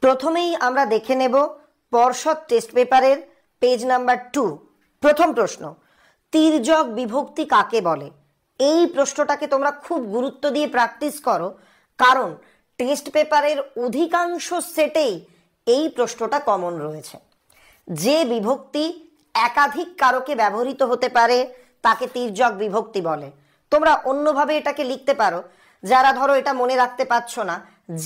প্রথমেই আমরা দেখে নেব পর্ষদ টেস্ট পেপারের পেজ নাম্বার 2। প্রথম প্রশ্ন, তির্যক বিভক্তি কাকে বলে? এই প্রশ্নটাকে তোমরা খুব গুরুত্ব দিয়ে প্র্যাকটিস করো, কারণ টেস্ট পেপারের অধিকাংশ সেটেই এই প্রশ্নটা কমন রয়েছে। যে বিভক্তি একাধিক কারকে ব্যবহৃত হতে পারে তাকে তির্যক বিভক্তি বলে। তোমরা অন্যভাবে এটাকে লিখতে পারো, যারা ধরো এটা মনে রাখতে পারছো না,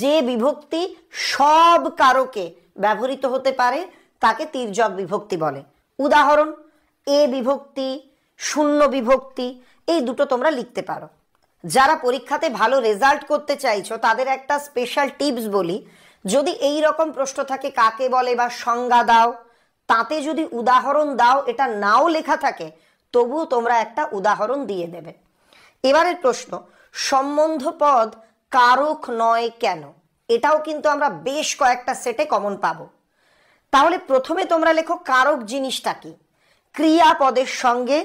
যে বিভক্তি সব কারকে ব্যবহৃত হতে পারে তাকে তির্যক বিভক্তি বলে। উদাহরণ, এ বিভক্তি, শূন্য বিভক্তি, এই দুটো তোমরা লিখতে পারো। যারা পরীক্ষাতে ভালো রেজাল্ট করতে চাইছো তাদের একটা স্পেশাল টিপস বলি, যদি এই রকম প্রশ্ন থাকে কাকে বলে বা সংজ্ঞা দাও, তাতে যদি উদাহরণ দাও, এটা নাও লেখা থাকে তবুও তোমরা একটা উদাহরণ দিয়ে দেবে। এবারের প্রশ্ন, সম্বন্ধ পদ কারক নয় কেন? এটাও কিন্তু আমরা বেশ কয়েকটা সেটে কমন পাবো। তাহলে প্রথমে তোমরা লেখো কারক জিনিসটা কি। ক্রিয়াপদের সঙ্গে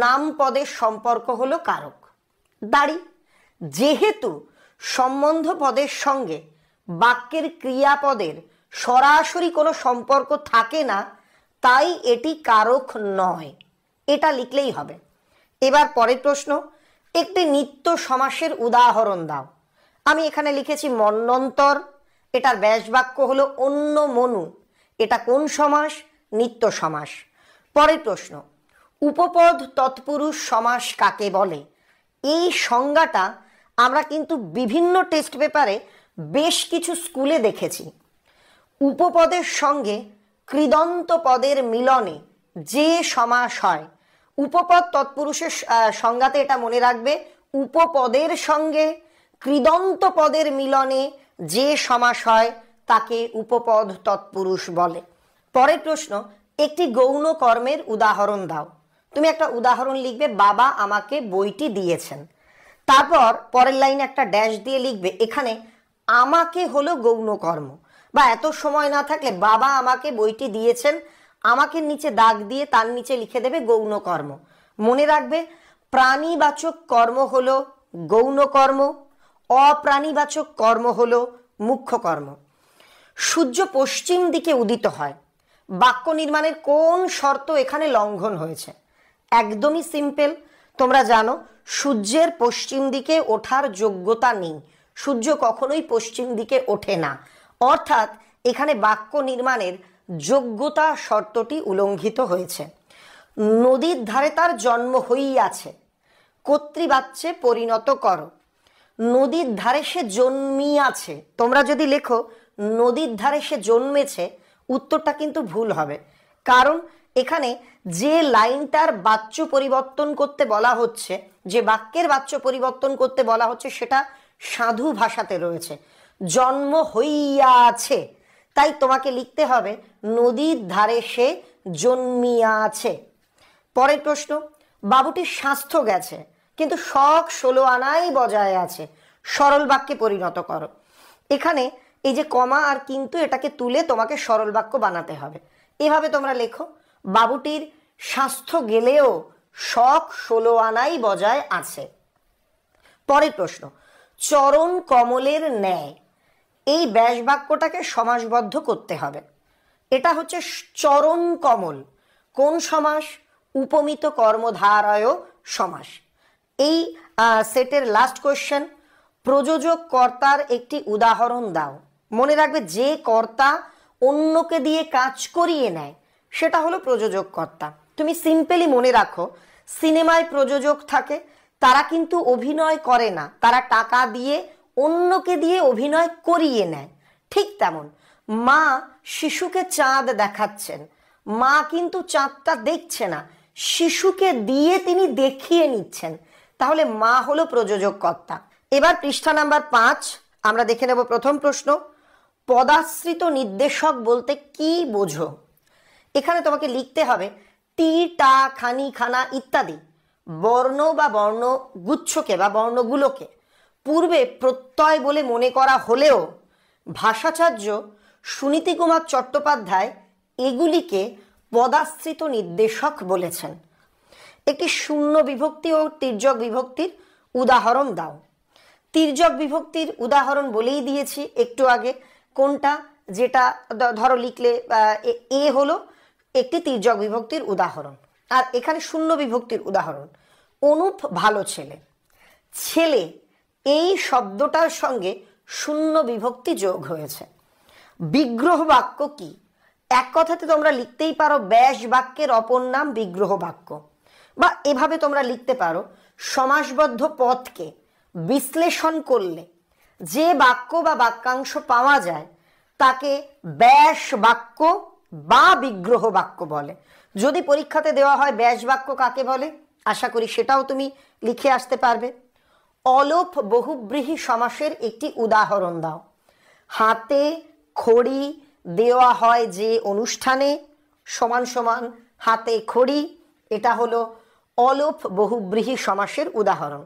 নাম পদের সম্পর্ক হলো কারক। দাঁড়ি, যেহেতু সম্বন্ধ পদের সঙ্গে বাক্যের ক্রিয়াপদের সরাসরি কোনো সম্পর্ক থাকে না, তাই এটি কারক নয়, এটা লিখলেই হবে। এবার পরের প্রশ্ন, একটি নিত্য সমাসের উদাহরণ দাও। আমি এখানে লিখেছি মন্বন্তর, এটার ব্যাস বাক্য হলো অন্য মনু। এটা কোন সমাস? নিত্য সমাস। পরের প্রশ্ন, উপপদ তৎপুরুষ সমাস কাকে বলে? এই সংজ্ঞাটা আমরা কিন্তু বিভিন্ন টেস্ট পেপারে বেশ কিছু স্কুলে দেখেছি। উপপদের সঙ্গে কৃদন্ত পদের মিলনে যে সমাস হয়, উপপদ তৎপুরুষের সংজ্ঞাতে এটা মনে রাখবে, উপপদের সঙ্গে কৃদন্ত পদের মিলনে যে সমাস হয় তাকে উপপদ তৎপুরুষ বলে। পরের প্রশ্ন, একটি গৌণ কর্মের উদাহরণ দাও। তুমি একটা উদাহরণ লিখবে, বাবা আমাকে বইটি দিয়েছেন। তারপর পরের লাইনে একটা ড্যাশ দিয়ে লিখবে, এখানে আমাকে হলো গৌণ কর্ম। বা এত সময় না থাকলে বাবা আমাকে বইটি দিয়েছেন, আমাকে নিচে দাগ দিয়ে তার নিচে লিখে দেবে গৌণ কর্ম। মনে রাখবে, প্রাণীবাচক কর্ম হলো গৌণ কর্ম, অপ্রাণীবাচক কর্ম হলো মুখ্য কর্ম। সূর্য পশ্চিম দিকে উদিত হয়, বাক্য নির্মাণের কোন শর্ত এখানে লঙ্ঘন হয়েছে? একদমই সিম্পল, তোমরা জানো সূর্যের পশ্চিম দিকে ওঠার যোগ্যতা নেই, সূর্য কখনোই পশ্চিম দিকে ওঠে না, অর্থাৎ এখানে বাক্য নির্মাণের যোগ্যতা শর্তটি উল্লঙ্ঘিত হয়েছে। নদীর ধারে তার জন্ম হইয়াছে, কর্তৃবাচ্যে পরিণত করো। নদীর ধারে সে জন্মিয়াছে, তোমরা যদি লেখো নদীর ধারে সে জন্মেছে, উত্তরটা কিন্তু ভুল হবে, কারণ এখানে যে লাইনটার বাচ্য পরিবর্তন করতে বলা হচ্ছে, যে বাক্যের বাচ্য পরিবর্তন করতে বলা হচ্ছে, সেটা সাধু ভাষাতে রয়েছে, জন্ম হইয়াছে। তাই তোমাকে লিখতে হবে নদীর ধারে সে জন্মিয়াছে। পরের প্রশ্ন, বাবুটির স্বাস্থ্য গেছে কিন্তু শখ 16 আনাই বজায় আছে, সরল বাক্যে পরিণত করো। এখানে এই যে কমা আর কিন্তু, এটাকে তুলে তোমাকে সরল বাক্য বানাতে হবে। এভাবে তোমরা লেখো, বাবুটির স্বাস্থ্য গেলেও শখ 16 আনাই বজায় আছে। পরের প্রশ্ন, চরণ কমলের ন্যায়, এই ব্যাস বাক্যটাকে সমাসবদ্ধ করতে হবে। এটা হচ্ছে চরণ কমল, কোন সমাস? উপমিত কর্মধারয় সমাস। এই সেটের লাস্ট কোয়েশ্চেন, প্রযোজক কর্তার একটি উদাহরণ দাও। মনে রাখবে, যে কর্তা অন্যকে দিয়ে কাজ করিয়ে নেয় সেটা হলো প্রযোজক কর্তা। তুমি সিম্পলি মনে রাখো, সিনেমায় প্রযোজক থাকে, তারা কিন্তু অভিনয় করে না, তারা টাকা দিয়ে অন্যকে দিয়ে অভিনয় করিয়ে নেয়। ঠিক তেমন মা শিশুকে চাঁদ দেখাচ্ছেন, মা কিন্তু চাঁদটা দেখছে না, শিশুকে দিয়ে তিনি দেখিয়ে নিচ্ছেন, তাহলে মা হলো প্রযোজক কর্তা। এবার পৃষ্ঠা নাম্বার 5 আমরা দেখে নেব প্রথম প্রশ্ন, পদাশ্রিত নির্দেশক বলতে কি বোঝো? এখানে তোমাকে লিখতে হবে টি, টা, খানি, খানা ইত্যাদি বর্ণ বা বর্ণগুচ্ছকে বা বর্ণগুলোকে পূর্বে প্রত্যয় বলে মনে করা হলেও ভাষাচার্য সুনীতি কুমার চট্টোপাধ্যায় এগুলিকে পদাশ্রিত নির্দেশক বলেছেন। একটি শূন্য বিভক্তি ও তির্যক বিভক্তির উদাহরণ দাও। তির্যক বিভক্তির উদাহরণ বলেই দিয়েছি একটু আগে, কোনটা? যেটা ধরো লিখলে এ হলো একটি তির্যক বিভক্তির উদাহরণ, আর এখানে শূন্য বিভক্তির উদাহরণ। অনুপ ভালো ছেলে। ছেলে এই শব্দটার সঙ্গে শূন্য বিভক্তি যোগ হয়েছে। বিগ্রহ বাক্য কি? এক কথাতে তোমরা লিখতেই পারো ব্যাস বাক্যের অপর নাম বিগ্রহ বাক্য, বা এভাবে তোমরা লিখতে পারো সমাসবদ্ধ পদকে বিশ্লেষণ করলে যে বাক্য বা বাক্যাংশ পাওয়া যায় তাকে ব্যাস বাক্য বা বিগ্রহ বাক্য বলে। যদি পরীক্ষাতে দেওয়া হয় ব্যাস বাক্য কাকে বলে, আশা করি সেটাও তুমি লিখে আসতে পারবে। অলোপ বহুব্রীহি সমাসের একটি উদাহরণ দাও। হাতে খড়ি দেওয়া হয় যে অনুষ্ঠানে, সমান সমান হাতে খড়ি, এটা হলো অলোপ বহুব্রীহি সমাসের উদাহরণ।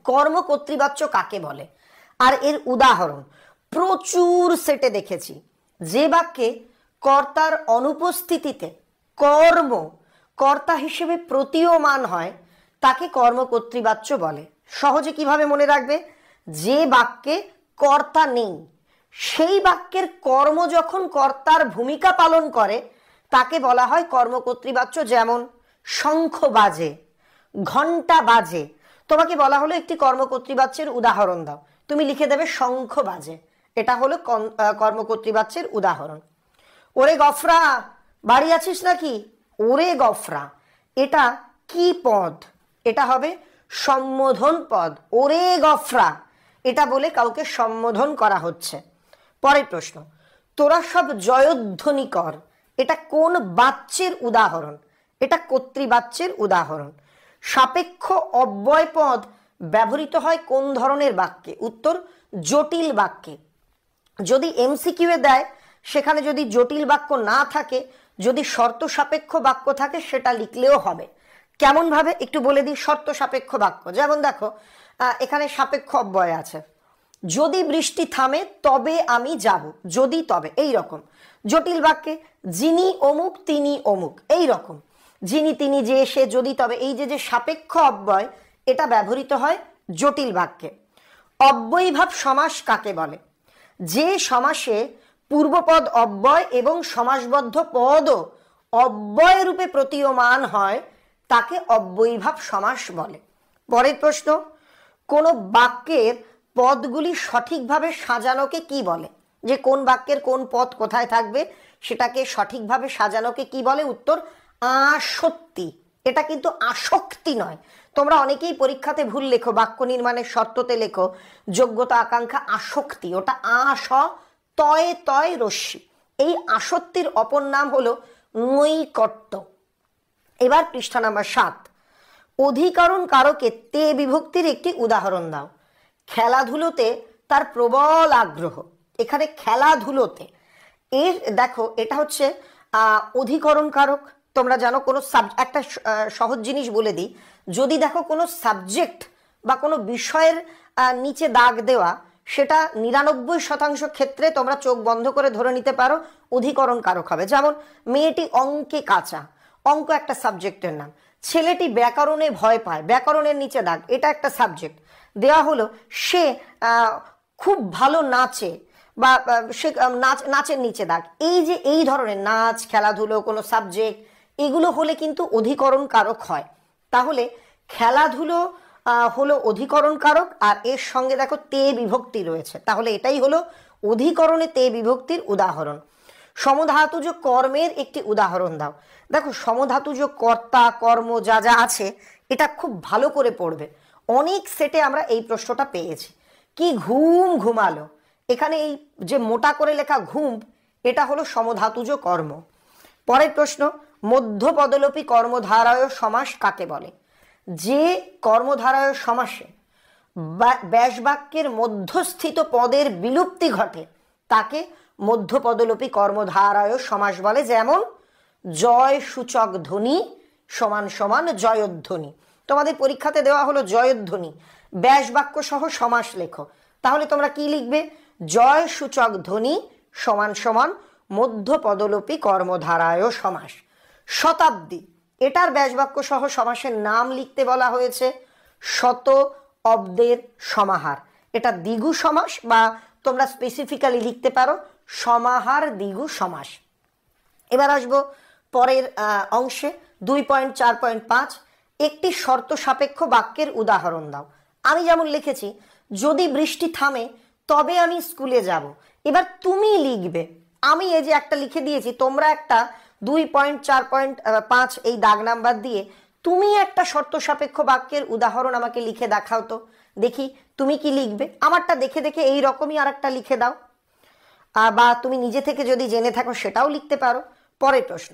কর্মকর্তৃবাচ্য কাকে বলে? আর এর উদাহরণ প্রচুর সেটে দেখেছি। যে বাক্যে কর্তার অনুপস্থিতিতে কর্ম কর্তা হিসেবে প্রতীয়মান হয় তাকে কর্মকর্তৃবাচ্য বলে। সহজে কিভাবে মনে রাখবে? যে বাক্যে কর্তা নেই সেই বাক্যের কর্ম যখন কর্তার ভূমিকা পালন করে তাকে বলা হয় কর্মকর্তৃবাচ্য। যেমন শঙ্খ বাজে, ঘন্টা বাজে, তোমাকে বলা হলো একটি কর্মকর্তৃবাচ্যের উদাহরণ দাও, তুমি লিখে দেবে শঙ্খ বাজে, এটা হলো কর্মকর্তৃবাচ্যের উদাহরণ। ওরে গফরা বাড়ি আছিস নাকি? ওরে গফরা এটা কি পদ? এটা হবে সম্বোধন পদ। ওরে গফরা এটা বলে কাউকে সম্বোধন করা হচ্ছে। পরের প্রশ্ন, তোরা সব জয়ধ্বনি কর, এটা কোন বাচ্যের উদাহরণ? এটা কর্তৃবাচ্যের উদাহরণ। সাপেক্ষ অব্যয় পদ ব্যবহৃত হয় কোন ধরনের বাক্যে? উত্তর জটিল বাক্যে। যদি এমসিকিউ এ দেয় সেখানে যদি জটিল বাক্য না থাকে, যদি শর্ত সাপেক্ষ বাক্য থাকে সেটা লিখলেও হবে। কেমন ভাবে একটু বলে দিই। শর্ত সাপেক্ষ বাক্য, যেমন দেখো এখানে সাপেক্ষ অব্যয় আছে, যদি বৃষ্টি থামে তবে আমি যাব, যদি তবে, এই রকম। জটিল বাক্যে যিনি অমুক তিনি অমুক, এই রকম। যিনি তিনি যে সে যদি তবে, এই যে সাপেক্ষ অব্যয় এটা ব্যবহৃত হয় জটিল বাক্যে। অব্যয়ীভাব সমাস কাকে বলে? যে সমাসে পূর্বপদ অব্যয় এবং সমাসবদ্ধ পদও অব্যয় রূপে প্রতীয়মান হয় তাকে অব্যয়ীভাব সমাস বলে। পরের প্রশ্ন, কোন বাক্যের পদগুলি সঠিকভাবে সাজানোকে কি বলে? যে কোন বাক্যের কোন পদ কোথায় থাকবে সেটাকে সঠিকভাবে সাজানোকে কি বলে? উত্তর আসক্তি। এটা কিন্তু আসক্তি নয়। তোমরা অনেকেই পরীক্ষাতে ভুল লেখো, বাক্য নির্মাণের শর্ততে লেখো যোগ্যতা আকাঙ্ক্ষা আসক্তি, ওটা আস তয় তয় রস্যি। এই আসক্তির অপর নাম হলো নৈকট্য। এবার পৃষ্ঠা নাম্বার 7, অধিকরণ কারকে তে বিভক্তির একটি উদাহরণ দাও। খেলাধুলোতে তার প্রবল আগ্রহ, এখানে খেলাধুলোতে এর দেখো এটা হচ্ছে অধিকরণ কারক। তোমরা জানো কোনো একটা সহজ জিনিস বলে দিই, যদি দেখো কোনো সাবজেক্ট বা কোনো বিষয়ের নিচে দাগ দেওয়া, সেটা 99% ক্ষেত্রে তোমরা চোখ বন্ধ করে ধরে নিতে পারো অধিকরণ কারক হবে। যেমন মেয়েটি অঙ্কে কাঁচা, অঙ্ক একটা সাবজেক্টের নাম। ছেলেটি ব্যাকরণে ভয় পায়, ব্যাকরণের নিচে দাগ, এটা একটা সাবজেক্ট দেওয়া হলো। সে খুব ভালো নাচে বা সে নাচের নিচে দাগ। এই যে এই ধরনের নাচ, খেলাধুলো, কোনো সাবজেক্ট, এগুলো হলে কিন্তু অধিকরণ কারক হয়। তাহলে খেলাধুলো হলো অধিকরণ কারক, আর এর সঙ্গে দেখো তে বিভক্তি রয়েছে, তাহলে এটাই হলো অধিকরণে তে বিভক্তির উদাহরণ। সমধাতুজ কর্মের একটি উদাহরণ দাও। দেখো সমধাতুজ কর্তা কর্ম যা যা আছে এটা খুব ভালো করে পড়বে। অনেক সেটে আমরা এই প্রশ্নটা পেয়েছি। কি ঘুম ঘুমালো, এখানে এই যে মোটা করে লেখা ঘুম, এটা হলো সমধাতুজ কর্ম। পরের প্রশ্ন, মধ্যপদলোপী কর্মধারয় সমাস কাকে বলে? যে কর্মধারয় সমাসে ব্যাসবাক্যের মধ্যস্থিত পদের বিলুপ্তি ঘটে তাকে মধ্যপদলোপী কর্মধারয় সমাস বলে। যেমন জয় সূচক ধ্বনি সমান সমান জয়ধ্বনি। তোমাদের পরীক্ষাতে দেওয়া হলো জয়ধ্বনি, ব্যাসবাক্য সহ সমাস লেখো, তাহলে তোমরা কি লিখবে? জয় সূচক ধ্বনি সমান সমান মধ্যপদলোপী কর্মধারায় সমাস। শতাব্দী, এটার ব্যাসবাক্য সহ সমাসের নাম লিখতে বলা হয়েছে শত অব্দের সমাহার। এটা দ্বিগু সমাস, বা তোমরা স্পেসিফিক্যালি লিখতে পারো সমাহার দ্বিগু সমাস। এবার আসবো পরের অংশে 2.4.5 একটি শর্ত সাপেক্ষ বাক্যের উদাহরণ দাও। আমি যেমন লিখেছি, যদি বৃষ্টি থামে তবে আমি স্কুলে যাব। এবার তুমি লিখবে, আমি এই যে একটা লিখে দিয়েছি, তোমরা একটা 2.4.5 এই দাগ নাম্বার দিয়ে তুমি একটা শর্ত সাপেক্ষ বাক্যের উদাহরণ আমাকে লিখে দেখাও তো দেখি তুমি কি লিখবে। আমারটা দেখে দেখে এই রকমই আর একটা লিখে দাও, বা তুমি নিজে থেকে যদি জেনে থাকো সেটাও লিখতে পারো। পরের প্রশ্ন,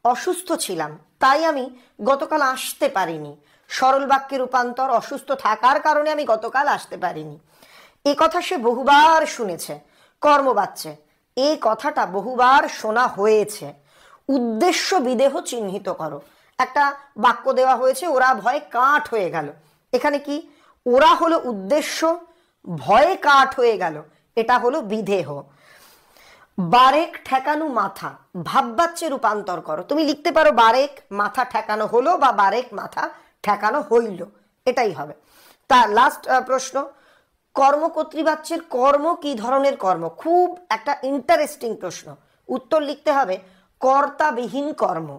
অসুস্থ ছিলাম তাই আমি গতকাল আসতে পারিনি। সরল বাক্যে রূপান্তর, অসুস্থ থাকার কারণে আমি গতকাল আসতে পারিনি। এ কথা সে বহুবার শুনেছে। কর্মবাচ্যে, এই কথাটা বহুবার শোনা হয়েছে। উদ্দেশ্য বিদেহ চিহ্নিত করো। একটা বাক্য দেওয়া হয়েছে, ওরা ভয়ে কাঠ হয়ে গেল। এখানে কি ওরা হলো উদ্দেশ্য, ভয়ে কাঠ হয়ে গেল এটা হলো বিদেহ। বারেক ঠেকানো মাথা, ভাববাচ্যে রূপান্তর করো। তুমি লিখতে পারো বারেক মাথা ঠেকানো হলো বা বারেক মাথা ঠেকানো হইল, এটাই হবে। তা লাস্ট প্রশ্ন, কর্মকর্তৃবাচ্যের কর্ম কি ধরনের কর্ম? খুব একটা ইন্টারেস্টিং প্রশ্ন। উত্তর লিখতে হবে কর্তাবিহীন কর্ম।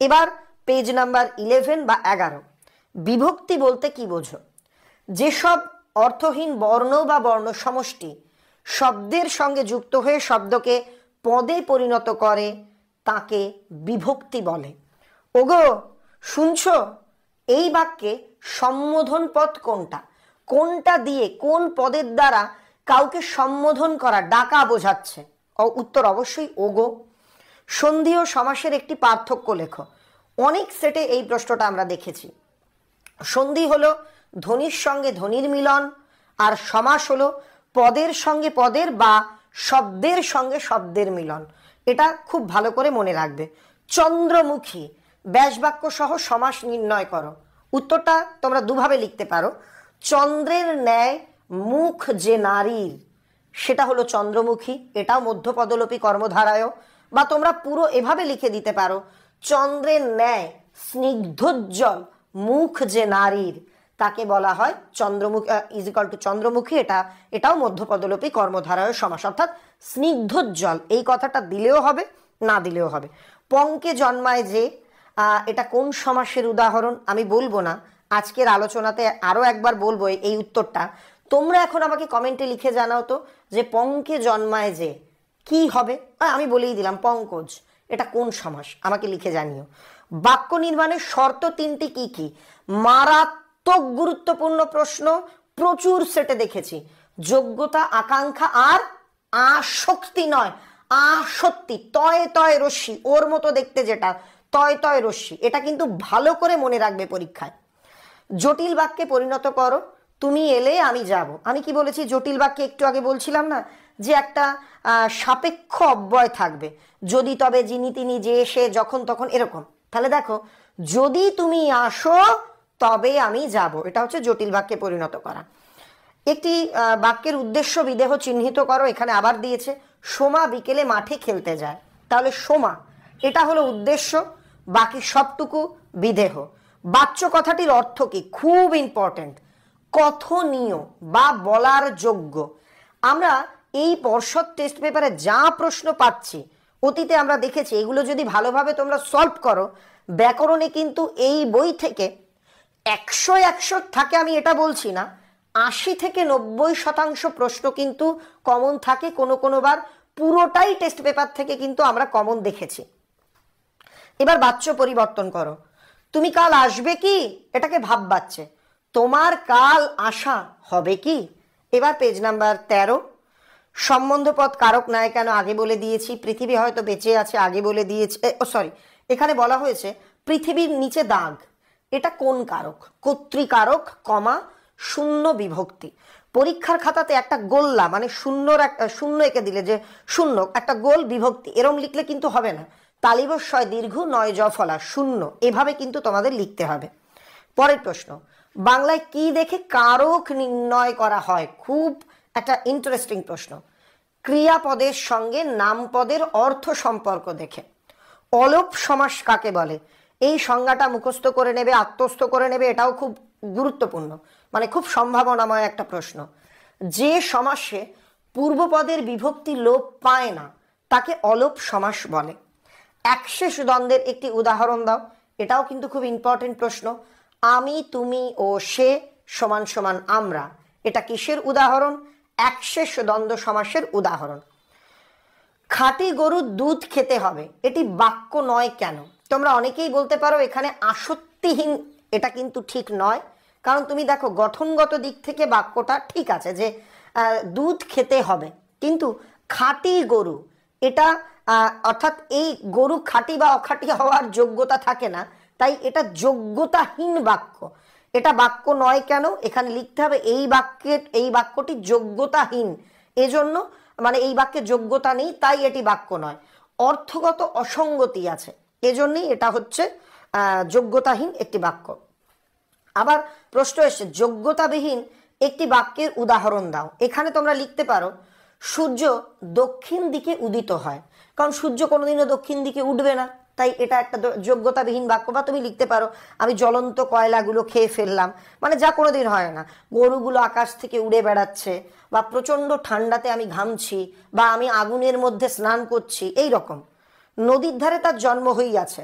এবার পেজ নাম্বার 11 বা 11, বিভক্তি বলতে কি বোঝো? যেসব অর্থহীন বর্ণ বা বর্ণ সমষ্টি শব্দের সঙ্গে যুক্ত হয়ে শব্দকে পদে পরিণত করে তাকে বিভক্তি বলে। ওগো শুনছো, এই বাক্যে সম্বোধন পদ কোনটা? কোনটা দিয়ে কোন পদের দ্বারা কাউকে সম্বোধন করা, ডাকা বোঝাচ্ছে? উত্তর অবশ্যই ওগো। সন্ধি ও সমাসের একটি পার্থক্য লেখো। অনেক সেটে এই প্রশ্নটা আমরা দেখেছি। সন্ধি হলো ধ্বনির সঙ্গে ধ্বনির মিলন, আর সমাস হলো পদের সঙ্গে পদের বা শব্দের সঙ্গে শব্দের মিলন। এটা খুব ভালো করে মনে রাখবে। চন্দ্রমুখী, ব্যাসবাক্য সহ সমাস নির্ণয় করো। উত্তরটা তোমরা দুভাবে লিখতে পারো। চন্দ্রের ন্যায় মুখ যে নারীর, সেটা হলো চন্দ্রমুখী, এটাও মধ্যপদলোপী কর্মধারায়। বা তোমরা পুরো এভাবে লিখে দিতে পারো, চন্দ্রের ন্যায় স্নিগ্ধোজ্জ্বল মুখ যে নারীর, তাকে বলা হয় চন্দ্রমুখী ইজিক্যাল টু চন্দ্রমুখী। এটাও মধ্যপদলোপী কর্মধারায় সমাস, অর্থাৎ স্নিগ্ধোজ্জ্বল এই কথাটা দিলেও হবে, না দিলেও হবে। পঙ্কে জন্মায় যে, এটা কোন সমাসের উদাহরণ আমি বলবো না, আজকের আলোচনাতে আরো একবার বলবো এই উত্তরটা। তোমরা এখন আমাকে কমেন্টে লিখে জানাও তো যে পঙ্কে জন্মায় যে কি হবে। আমি বলেই দিলাম পঙ্কজ, এটা কোন সমাস আমাকে লিখে জানিও। বাক্য নির্মাণের শর্ত তিনটি কি কি? মারাত্মক গুরুত্বপূর্ণ প্রশ্ন, প্রচুর সেটে দেখেছি। যোগ্যতা, আকাঙ্ক্ষা আর আসক্তি নয়, আসক্তি। তয় তয় রশ্মি, ওর মতো দেখতে যেটা, তয় তয় রশ্মি, এটা কিন্তু ভালো করে মনে রাখবে পরীক্ষায়। জটিল বাক্যে পরিণত করো। তুমি এলে আমি যাব। আমি কি বলেছি জটিল বাক্যে? একটু আগে বলছিলাম না যে একটা সাপেক্ষ অব্যয় থাকবে, যদি তবে যিনি তিনি যে সে যখন তখন, এরকম। তাহলে দেখো, যদি তুমি আসো তবে আমি যাব, এটা হচ্ছে জটিল বাক্যে পরিণত করা। একটি বাক্যের উদ্দেশ্য বিদেহ চিহ্নিত করো। এখানে আবার দিয়েছে সোমা বিকেলে মাঠে খেলতে যায়। তাহলে সোমা এটা হলো উদ্দেশ্য, বাকি সবটুকু বিদেহ। বাচ্য কথাটির অর্থ কি? খুব ইম্পর্টেন্ট, কথনীয় বা বলার যোগ্য। আমরা এই পর্ষদ টেস্ট পেপারে যা প্রশ্ন পাচ্ছি, অতীতে আমরা দেখেছি, এগুলো যদি ভালোভাবে তোমরা সলভ করো, ব্যাকরণে কিন্তু এই বই থেকে 100 থাকে, আমি এটা বলছি না, 80 থেকে 90% প্রশ্ন কিন্তু কমন থাকে। কোনো বার পুরোটাই টেস্ট পেপার থেকে কিন্তু আমরা কমন দেখেছি। এবার বাচ্য পরিবর্তন করো। তুমি কাল আসবে কি, এটাকে ভাব বাচ্চে, তোমার কাল আসা হবে কি। এবার পেজ নাম্বার 13, সম্বন্ধপদ কারক নাই কেন আগে বলে দিয়েছি, পৃথিবী হয়তো বেঁচে আছে আগে বলে দিয়েছি। সরি, এখানে বলা হয়েছে পৃথিবীর নিচে দাগ, এটা কোন কারক? কর্তৃকারক, কমা শূন্য বিভক্তি। পরীক্ষার খাতাতে একটা গোল্লা মানে শূন্য এঁকে দিলে যে শূন্য, একটা গোল বিভক্তি, এরম লিখলে কিন্তু হবে না। তালিবস্বয় দীর্ঘ নয় জ ফলা শূন্য, এভাবে কিন্তু তোমাদের লিখতে হবে। পরের প্রশ্ন, বাংলায় কি দেখে কারক নির্ণয় করা হয়? খুব একটা ইন্টারেস্টিং প্রশ্ন। ক্রিয়াপদের সঙ্গে নামপদের অর্থ সম্পর্ক দেখে। অলোপ সমাস কাকে বলে? এই সংজ্ঞাটা মুখস্থ করে নেবে, আত্মস্থ করে নেবে, এটাও খুব গুরুত্বপূর্ণ, মানে খুব সম্ভাবনাময় একটা প্রশ্ন। যে সমাসে পূর্বপদের বিভক্তি লোপ পায় না, তাকে অলোপ সমাস বলে। একশেষ দ্বন্দ্বের একটি উদাহরণ দাও। এটাও কিন্তু খুব ইম্পর্টেন্ট প্রশ্ন। আমি, তুমি ও সে সমান সমান আমরা, এটা কিসের উদাহরণ? একশেষ দ্বন্দ্ব সমাসের উদাহরণ। খাঁটি গরুর দুধ খেতে হবে, এটি বাক্য নয় কেন? তোমরা অনেকেই বলতে পারো এখানে আসক্তিহীন, এটা কিন্তু ঠিক নয়। কারণ তুমি দেখো গঠনগত দিক থেকে বাক্যটা ঠিক আছে যে দুধ খেতে হবে, কিন্তু খাঁটি গরু এটা অর্থাৎ এই গরু খাঁটি বা অখাঁটি হওয়ার যোগ্যতা থাকে না, তাই এটা যোগ্যতাহীন বাক্য। এটা বাক্য নয় কেন? এখানে লিখতে হবে এই বাক্যটি যোগ্যতাহীন, এজন্য মানে এই বাক্যে যোগ্যতা নেই, তাই এটি বাক্য নয়। অর্থগত অসঙ্গতি আছে, এজন্যই এটা হচ্ছে যোগ্যতাহীন একটি বাক্য। আবার প্রশ্ন এসছে যোগ্যতাবিহীন একটি বাক্যের উদাহরণ দাও। এখানে তোমরা লিখতে পারো সূর্য দক্ষিণ দিকে উদিত হয়, কারণ সূর্য কোনোদিনও দক্ষিণ দিকে উঠবে না, তাই এটা একটা যোগ্যতাবিহীন বাক্য। বা তুমি লিখতে পারো আমি জ্বলন্ত কয়লাগুলো খেয়ে ফেললাম, মানে যা কোনোদিন হয় না। গরুগুলো আকাশ থেকে উড়ে বেড়াচ্ছে, বা প্রচণ্ড ঠান্ডাতে আমি ঘামছি, বা আমি আগুনের মধ্যে স্নান করছি, এই রকম। নদীর ধারে তার জন্ম হইয়াছে,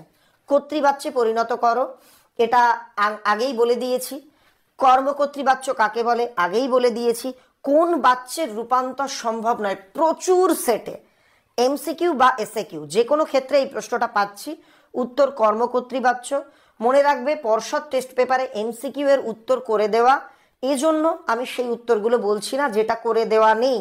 কর্তৃবাচ্যে পরিণত করো, এটা আগেই বলে দিয়েছি। কর্মকর্তৃবাচ্য কাকে বলে? আগেই বলে দিয়েছি। কোন বাচ্যের রূপান্তর সম্ভব নয়? প্রচুর সেটে এমসিকিউ বা এসএকিউ যে কোনো ক্ষেত্রে এই প্রশ্নটা পাচ্ছি। উত্তর কর্মকর্তৃবাচ্য। মনে রাখবে পর্ষদ টেস্ট পেপারে এমসিকিউ এর উত্তর করে দেওয়া, এজন্য আমি সেই উত্তরগুলো বলছি না যেটা করে দেওয়া নেই।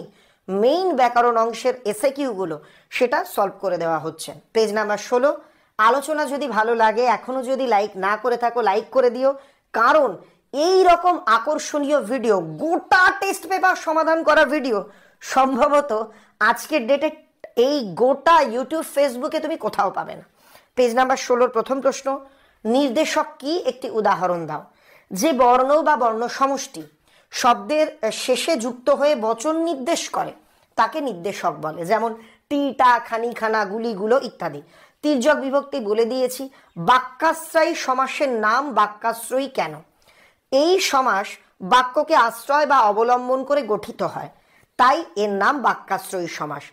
মেইন ব্যাকরণ অংশের এসএকিউগুলো সেটা সলভ করে দেওয়া হচ্ছে। Page number 16। আলোচনা যদি ভালো লাগে, এখনো যদি লাইক না করে থাকো লাইক করে দিও, কারণ এই রকম আকর্ষণীয় ভিডিও, গোটা টেস্ট পেপার সমাধান করা ভিডিও সম্ভবত আজকের ডেটে এই গোটা ইউটিউব ফেসবুকে তুমি কোথাও পাবে না। পেজ নাম্বার 16 প্রথম প্রশ্ন, নির্দেশক কি? একটি উদাহরণ দাও। যে বর্ণ বা বর্ণ সমষ্টি শব্দের শেষে যুক্ত হয়ে বচন নির্দেশ করে তাকে নির্দেশক বলে, যেমন টি, টা, খানি, খানা, গুলি, গুলো ইত্যাদি। তির্যক বিভক্তি বলে দিয়েছি। বাক্যাশ্রয়ী সমাসের নাম বাক্যাশ্রয়ী কেন? এই সমাস বাক্যকে আশ্রয় বা অবলম্বন করে গঠিত হয়, তাই এর নাম বাক্যাশ্রয়ী সমাস।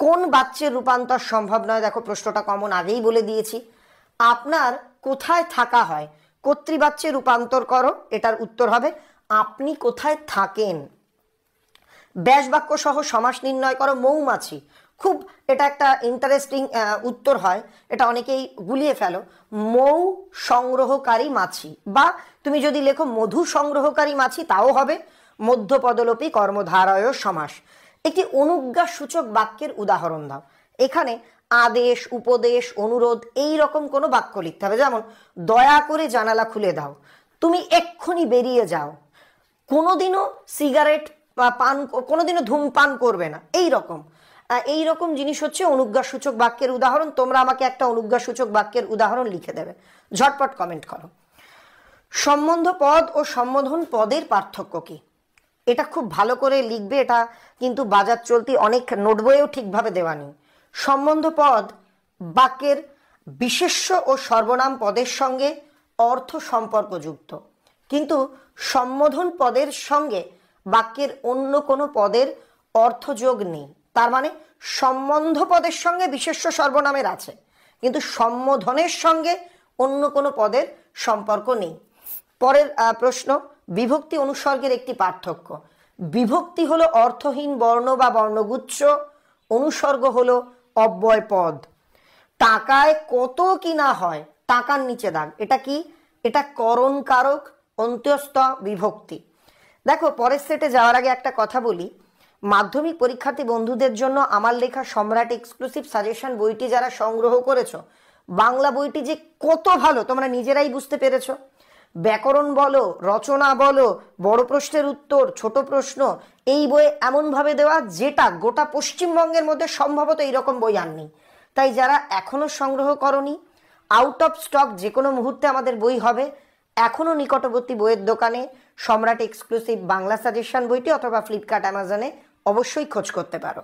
কোন বাচ্যের রূপান্তর সম্ভব নয়? দেখো প্রশ্নটা কমন, আগেই বলে দিয়েছি। আপনার কোথায় থাকা হয়? কর্তৃবাচ্যে রূপান্তর করো, এটার উত্তর হবে আপনি কোথায় থাকেন। ব্যাস বাক্য সহ সমাস নির্ণয় করো। মৌমাছি, খুব এটা একটা ইন্টারেস্টিং উত্তর হয়, এটা অনেকেই গুলিয়ে ফেলো। মৌ সংগ্রহকারী মাছি, বা তুমি যদি লেখো মধু সংগ্রহকারী মাছি তাও হবে। মধ্যপদলোপী কর্মধারয় সমাস। একটি অনুজ্ঞা সূচক বাক্যের উদাহরণ দাও। এখানে আদেশ, উপদেশ, অনুরোধ এই রকম কোনো বাক্য লিখতে হবে, যেমন দয়া করে জানালা খুলে দাও, তুমি এক্ষুনি বেরিয়ে যাও, কোনোদিনও সিগারেট পান, কোনোদিনও ধূমপান করবে না, এই রকম জিনিস হচ্ছে অনুজ্ঞাসূচক বাক্যের উদাহরণ। তোমরা আমাকে একটা অনুজ্ঞাসূচক বাক্যের উদাহরণ লিখে দেবে, ঝটপট কমেন্ট করো। সম্বন্ধ পদ ও সম্বোধন পদের পার্থক্য কি? এটা খুব ভালো করে লিখবে, এটা কিন্তু বাজার চলতি অনেক নোট বইয়েও ঠিকভাবে দেওয়া নেই। সম্বন্ধ পদ বাক্যের বিশেষ্য ও সর্বনাম পদের সঙ্গে অর্থ সম্পর্কযুক্ত, কিন্তু সম্বোধন পদের সঙ্গে বাক্যের অন্য কোনো পদের অর্থযোগ নেই। তার মানে সম্বন্ধ পদের সঙ্গে বিশেষ্য সর্বনামের আছে, কিন্তু সম্বোধনের সঙ্গে অন্য কোনো পদের সম্পর্ক নেই। পরের প্রশ্ন, বিভক্তি অনুসর্গের একটি পার্থক্য। বিভক্তি হলো অর্থহীন বর্ণ বা বর্ণগুচ্ছ, অনুসর্গ হলো অব্যয় পদ। টাকায় কত কিনা হয়, টাকার নিচে দাগ, এটা কি? এটা করণ কারক অন্ত্যস্ত বিভক্তি। দেখো পরের সেটে যাওয়ার আগে একটা কথা বলি, মাধ্যমিক পরীক্ষার্থী বন্ধুদের জন্য আমার লেখা সম্রাট এক্সক্লুসিভ সাজেশন বইটি যারা সংগ্রহ করেছো, বাংলা বইটি যে কত ভালো তোমরা নিজেরাই বুঝতে পেরেছো। ব্যাকরণ বলো, রচনা বলো, বড় প্রশ্নের উত্তর, ছোট প্রশ্ন, এই বইয়ে এমনভাবে দেওয়া যেটা গোটা পশ্চিমবঙ্গের মধ্যে সম্ভবত এইরকম বই আর নেই। তাই যারা এখনো সংগ্রহ করনি, আউট অফ স্টক যে কোনো মুহূর্তে আমাদের বই হবে। এখনো নিকটবর্তী বইয়ের দোকানে সম্রাট এক্সক্লুসিভ বাংলা সাজেশন বইটি অথবা ফ্লিপকার্ট, অ্যামাজনে অবশ্যই খোঁজ করতে পারো।